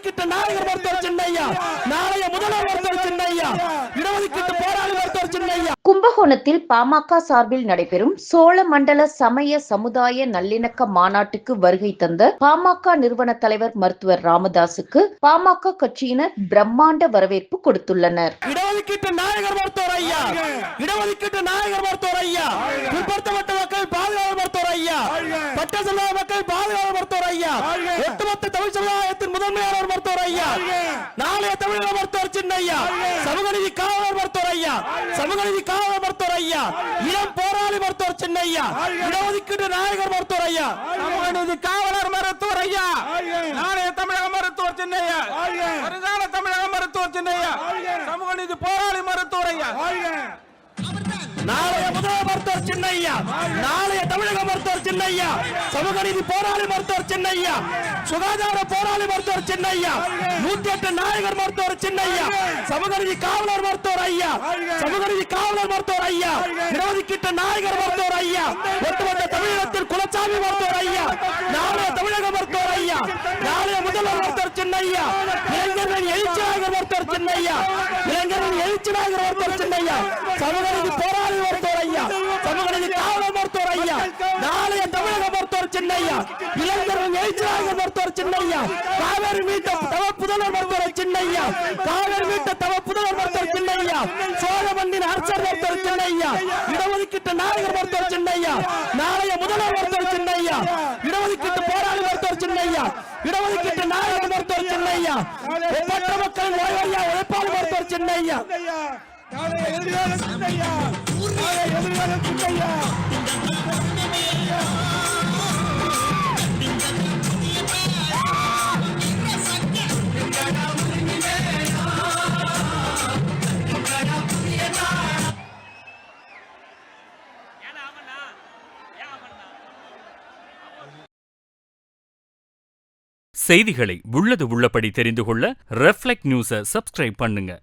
இடஒதுக்கீட்டு நாயகர் மருத்துவர் சின்னையா, நாளைய முதல்வர் மருத்துவர் சின்னையா, இடஒதுக்கீட்டு போராளி மருத்துவர் சின்னையா. கும்பகோணத்தில் பாமக சார்பில் நடைபெறும் சோழ மண்டல சமய சமுதாய நல்லிணக்க மாநாட்டுக்கு வருகை தந்த பாமக நிறுவன தலைவர் மருத்துவர் ராமதாசுக்கு பாமக கட்சியினர் பிரம்மாண்ட வரவேற்பு கொடுத்துள்ளனர். இடஒதுக்கீட்டு நாயகர் மருத்துவர் ஐயா, இடஒதுக்கீட்டு நாயகர் மருத்துவர் ஐயா, பிற்படுத்தப்பட்ட மக்கள் பாதுகாப்பு மருத்துவர் ஐயா, பட்ட சமுதாய மக்கள் பாதுகாப்பு மருத்துவர் ஐயா, ஒட்டுமொத்த தமிழ் சமுதாயத்தின் முதன்மையாளர் மருத்துவர் ஐயா, நாளைய தமிழக மருத்துவர் சின்னையா, சமூக நீதி காவலர் மருத்துவர் ஐயா, சமூக நீதி காவலர் மருத்துவர் ஐயா, இளம் போராளி மருத்துவர் சின்னையா, இடஒதுக்கீட்டு நாயகர் மருத்துவர் ஐயா, சமூக நீதி காவலர் மருத்துவர் ஐயா, நாளைய தமிழக மருத்துவர் சின்னையா, வருங்கால தமிழக மருத்துவர் சின்னையா, சமூக நீதி போராளி மருத்துவர் ஐயா, நாளைய முதல்வர் மருத்துவர் சின்னையா, நாளைய தமிழக மருத்துவர் சின்னையா, சமூக நீதி போராளி மருத்துவர் சின்னையா, சுகாதார போராளி மருத்துவர் சின்னையா, 108 நாயகர் மருத்துவர் சின்னையா, சமூக நீதி காவலர் மருத்துவர் ஐயா, சமூக நீதி காவலர் மருத்துவர் ஐயா, இடஒதுக்கீட்டு நாயகர் மருத்துவர் ஐயா, ஒட்டுமொத்த தமிழகத்தில் குலசாமி மருத்துவர் ஐயா, நாளைய தமிழக மருத்துவர் ஐயா, நாளைய முதல்வர் மருத்துவர் சின்னையா, இளைஞர்கள் எழுச்சி நாயகர் மருத்துவர் சின்னையா, இளைஞர்கள் எழுச்சி நாயகர் மருத்துவர் சின்னையா, சமூக நீதி போராளி மருத்துவர் ஐயா, சமூக நீதி காவலர் மருத்துவர் ஐயா, நாளைய தமிழக மருத்துவர் சின்னையா, இளைஞர்கள் எழுச்சி நாயகர் மருத்துவர் சின்னையா, காவேரி மீட்ட தவ புதல்வர் மருத்துவர் சின்னையா, காவேரி மீட்ட தவ புதல்வர் மருத்துவர் சின்னையா, சோழமண்ணின் அரசர் மருத்துவர் சின்னையா, இடஒதுக்கீட்டு நாயகர் மருத்துவர் சின்னையா, நாளைய முதல்வர் மருத்துவர் சின்னையா, இடஒதுக்கீட்டு போராளி மருத்துவர் சின்னையா, இடஒதுக்கீட்டு நாயகர் மருத்துவர் சின்னையா, ஒப்பற்ற மக்களின் ஓய்வறியா உழைப்பாளர் மருத்துவர் சின்னையா, செய்திகளை உள்ளது உள்ளபடி தெரிந்து கொள்ள ரெஃப்ளெக்ட் நியூஸை சப்ஸ்கிரைப் பண்ணுங்க.